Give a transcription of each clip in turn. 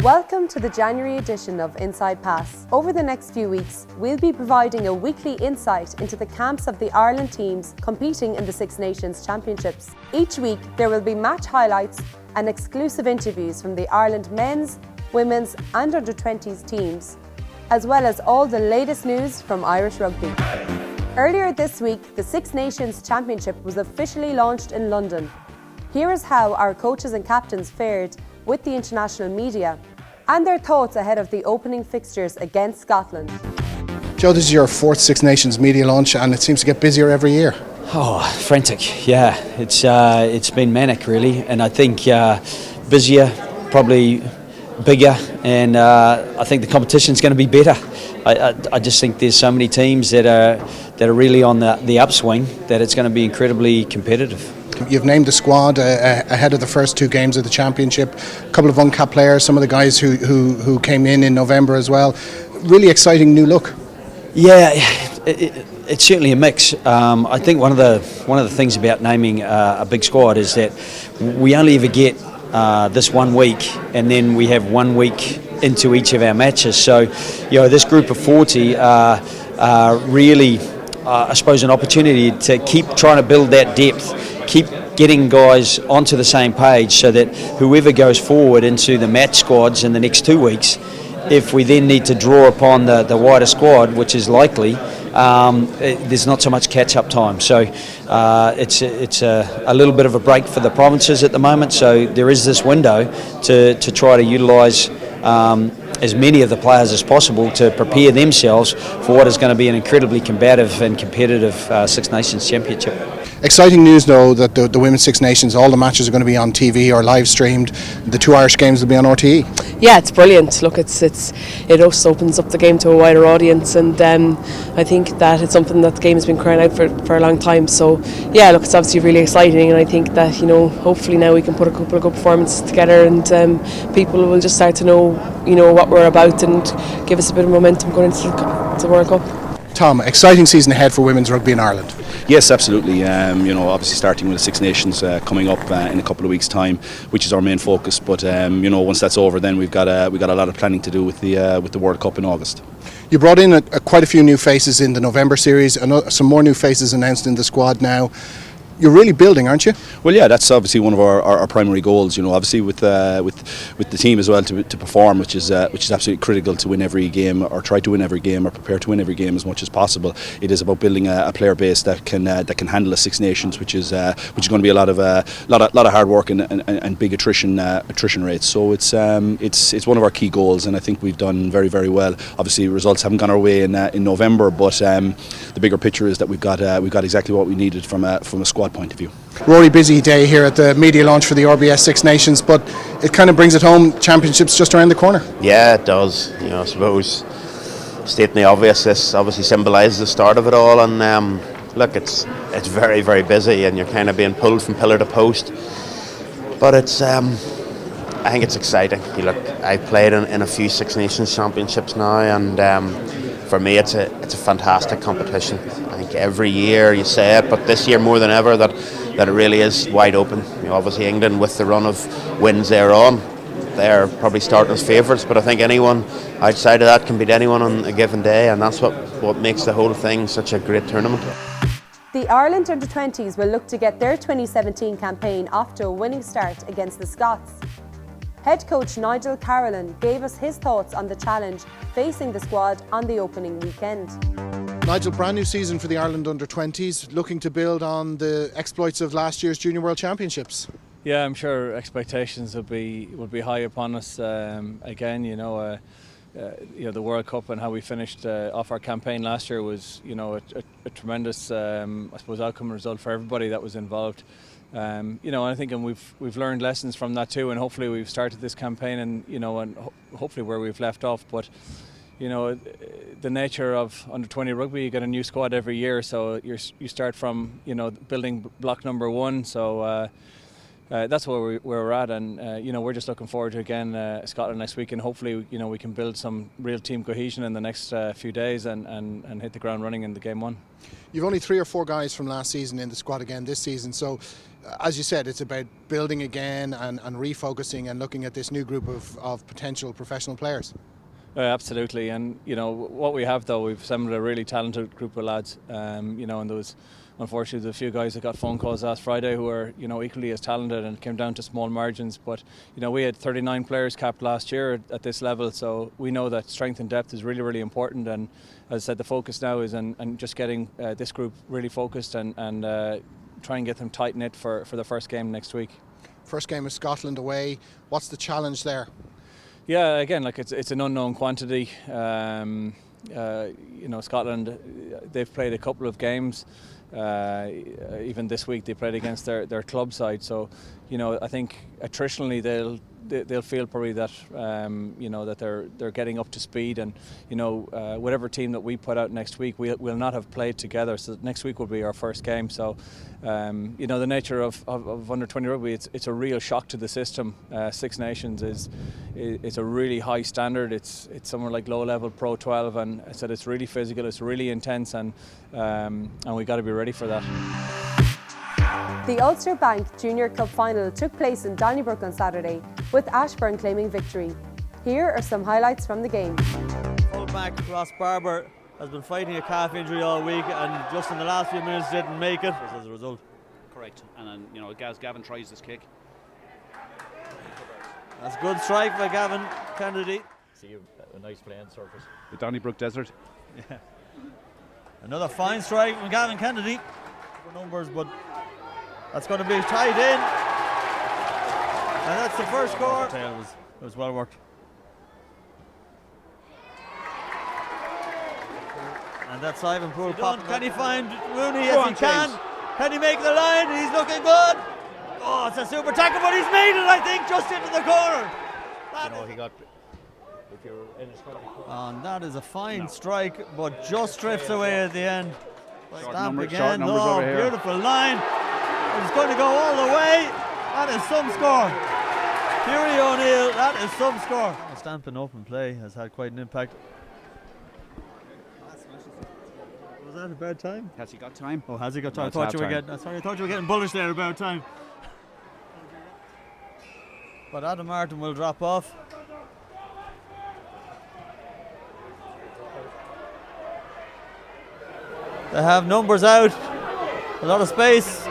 Welcome to the January edition of Inside Pass. Over the next few weeks, we'll be providing a weekly insight into the camps of the Ireland teams competing in the Six Nations Championships. Each week, there will be match highlights and exclusive interviews from the Ireland men's, women's and under-20s teams, as well as all the latest news from Irish rugby. Earlier this week, the Six Nations Championship was officially launched in London. Here is how our coaches and captains fared with the international media and their thoughts ahead of the opening fixtures against Scotland. Joe, this is your fourth Six Nations media launch and it seems to get busier every year. Oh, frantic, yeah. It's been manic really, and I think busier, probably bigger, and I think the competition's going to be better. I just think there's so many teams that are really on the upswing that it's going to be incredibly competitive. You've named the squad ahead of the first two games of the championship. A couple of uncapped players, some of the guys who came in November as well. Really exciting new look. Yeah, it's certainly a mix. I think one of the things about naming a big squad is that we only ever get this 1 week, and then we have 1 week into each of our matches. So, this group of 40 are really, I suppose, an opportunity to keep trying to build that depth, keep getting guys onto the same page so that whoever goes forward into the match squads in the next 2 weeks, if we then need to draw upon the wider squad, which is likely, there's not so much catch-up time. So it's a little bit of a break for the provinces at the moment. So there is this window to try to utilise as many of the players as possible to prepare themselves for what is going to be an incredibly combative and competitive Six Nations Championship. Exciting news though that the Women's Six Nations, all the matches are going to be on TV or live streamed. The two Irish games will be on RTE. Yeah, it's brilliant. Look, it also opens up the game to a wider audience, and I think that it's something that the game has been crying out for a long time. So yeah, look, it's obviously really exciting, and I think that hopefully now we can put a couple of good performances together, and people will just start to know what we're about and give us a bit of momentum going into the World Cup. Tom, exciting season ahead for women's rugby in Ireland. Yes, absolutely. Obviously starting with the Six Nations coming up in a couple of weeks' time, which is our main focus. But once that's over, then we've got a lot of planning to do with the World Cup in August. You brought in quite a few new faces in the November series, and some more new faces announced in the squad now. You're really building, aren't you? Well, yeah, that's obviously one of our primary goals. Obviously with the team as well to perform, which is absolutely critical to win every game, or try to win every game, or prepare to win every game as much as possible. It is about building a player base that can handle the Six Nations, which is going to be a lot of hard work and big attrition rates. So it's one of our key goals, and I think we've done very, very well. Obviously, results haven't gone our way in November, but the bigger picture is that we've got exactly what we needed from a squad point of view. Rory, busy day here at the media launch for the RBS Six Nations, but it kind of brings it home. Championships just around the corner. Yeah, it does. I suppose stating the obvious, this obviously symbolises the start of it all, and look, it's very, very busy, and you're kind of being pulled from pillar to post. But I think it's exciting. I've played in a few Six Nations Championships now, and for me, it's a fantastic competition. I think every year you say it, but this year more than ever that it really is wide open. Obviously England, with the run of wins they're on, they're probably starting as favourites, but I think anyone outside of that can beat anyone on a given day, and that's what makes the whole thing such a great tournament. The Ireland under-20s will look to get their 2017 campaign off to a winning start against the Scots. Head coach Nigel Carolan gave us his thoughts on the challenge facing the squad on the opening weekend. Nigel, brand new season for the Ireland under-20s, looking to build on the exploits of last year's Junior World Championships. Yeah, I'm sure expectations will be high upon us again. The World Cup and how we finished off our campaign last year was a tremendous I suppose outcome result for everybody that was involved. I think we've learned lessons from that too, and hopefully we've started this campaign and hopefully where we've left off. But the nature of under-20 rugby, you get a new squad every year, so you start from building block number one. So that's where we're at, and you know, we're just looking forward to again Scotland next week, and hopefully, you know, we can build some real team cohesion in the next few days and hit the ground running in the game one. You've only 3 or 4 guys from last season in the squad again this season, so as you said, it's about building again and refocusing and looking at this new group of potential professional players. Absolutely, and you know what we have though, we've assembled a really talented group of lads. You know, and there was unfortunately a few guys that got phone calls last Friday who are, you know, equally as talented, and it came down to small margins. But you know, we had 39 players capped last year at this level, so we know that strength and depth is really, really important. And as I said, the focus now is on just getting this group really focused and try and get them tight knit for the first game next week. First game is Scotland away. What's the challenge there? Yeah, again, like it's an unknown quantity. You know, Scotland, they've played a couple of games. Even this week they played against their club side. So, you know, I think attritionally they'll feel probably that you know, that they're getting up to speed, and you know, whatever team that we put out next week, we'll not have played together. So next week will be our first game. So you know, the nature of under 20 rugby, it's a real shock to the system. Six Nations is a really high standard. It's somewhere like low level Pro 12, and I said it's really physical, it's really intense, and we got to be ready for that. The Ulster Bank Junior Cup final took place in Donnybrook on Saturday, with Ashbourne claiming victory. Here are some highlights from the game. Fullback Ross Barber has been fighting a calf injury all week, and just in the last few minutes didn't make it as a result. Correct, and then, you know, Gavin tries this kick. That's a good strike by Gavin Kennedy. See a nice playing surface. The Donnybrook Desert. Yeah. Another fine strike from Gavin Kennedy for numbers, but that's going to be tied in. And that's the first score. It was well worked. And that's Ivan Poole. Can he find Rooney? Yes, he can. James. Can he make the line? He's looking good. Oh, it's a super tackle, but he's made it, I think, just into the corner. He got. If you're in his corner. And that is a fine strike, but just drifts away at the end. Stamp again. Short numbers over here. Beautiful line. It's going to go all the way. That is some score. Fury O'Neill, that is some score. Stamping open play has had quite an impact. Was that about time? Has he got time? Oh, has he got time? No, I thought you were getting bullish there about time. But Adam Martin will drop off. They have numbers out. A lot of space.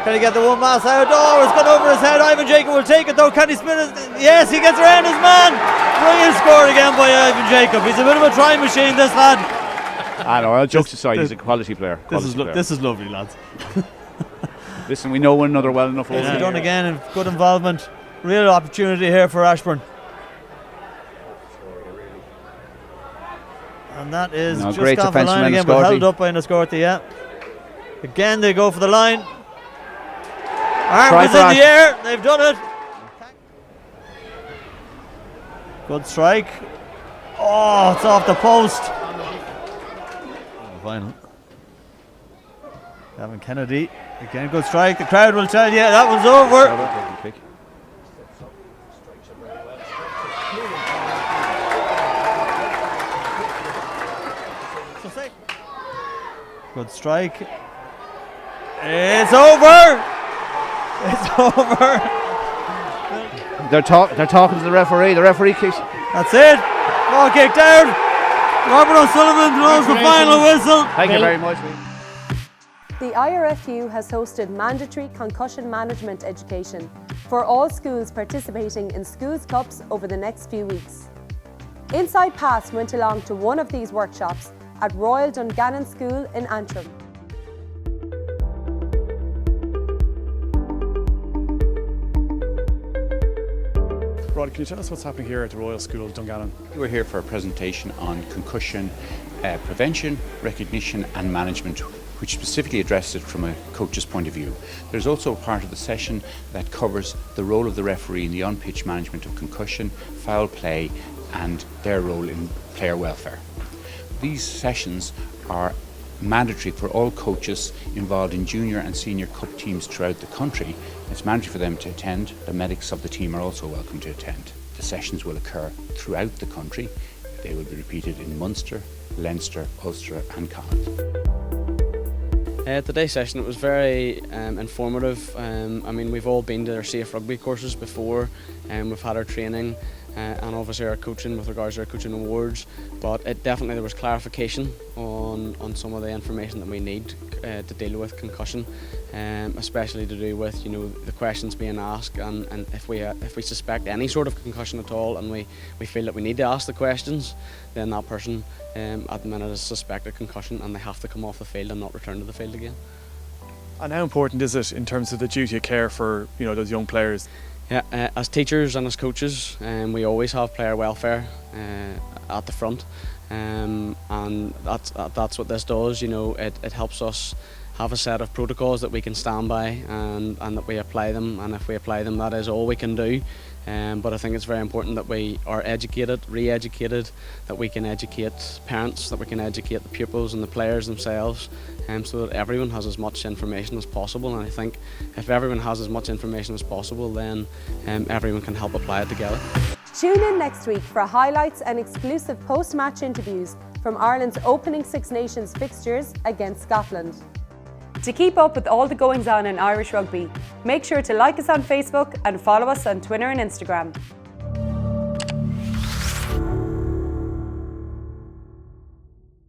Can he get the one mass out? Oh, it's gone over his head. Ivan Jacob will take it though. Can he spin it? Yes, he gets around his man. Brilliant score again by Ivan Jacob. He's a bit of a try machine, this lad. I know, all jokes aside, he's a quality player. This is lovely, lads. Listen, we know one another well enough. It's done again, and good involvement. Real opportunity here for Ashbourne. And that is just great off the line again, but held up by Nascorti, yeah. Again, they go for the line. Arm is in the air, they've done it. Good strike. Oh, it's off the post. Final. Gavin Kennedy, again, good strike. The crowd will tell you that one's over. Good strike. It's over. It's over. They're talking to the referee. The referee kicks. That's it. Ball kicked out. Robert O'Sullivan blows the final whistle. Thank you very much. The IRFU has hosted mandatory concussion management education for all schools participating in Schools Cups over the next few weeks. Inside Pass went along to one of these workshops at Royal Dungannon School in Antrim. Rod, can you tell us what's happening here at the Royal School Dungannon? We're here for a presentation on concussion prevention, recognition and management, which specifically addresses it from a coach's point of view. There's also a part of the session that covers the role of the referee in the on-pitch management of concussion, foul play and their role in player welfare. These sessions are mandatory for all coaches involved in junior and senior cup teams throughout the country It's mandatory for them to attend. The medics of the team are also welcome to attend. The sessions will occur throughout the country. They will be repeated in Munster, Leinster, Ulster and Connacht. Today's session, it was very informative. I mean, we've all been to our safe rugby courses before, and we've had our training and obviously our coaching with regards to our coaching awards, but there was clarification on some of the information that we need to deal with concussion, especially to do with the questions being asked, and if we suspect any sort of concussion at all and we feel that we need to ask the questions, then that person at the minute is suspected concussion and they have to come off the field and not return to the field again. And how important is it in terms of the duty of care for those young players? Yeah, as teachers and as coaches, we always have player welfare at the front, and that's what this does. It helps us have a set of protocols that we can stand by and that we apply them, and if we apply them, that is all we can do. But I think it's very important that we are educated, re-educated, that we can educate parents, that we can educate the pupils and the players themselves, so that everyone has as much information as possible. And I think if everyone has as much information as possible, then everyone can help apply it together. Tune in next week for highlights and exclusive post-match interviews from Ireland's opening Six Nations fixtures against Scotland. To keep up with all the goings-on in Irish rugby, make sure to like us on Facebook and follow us on Twitter and Instagram.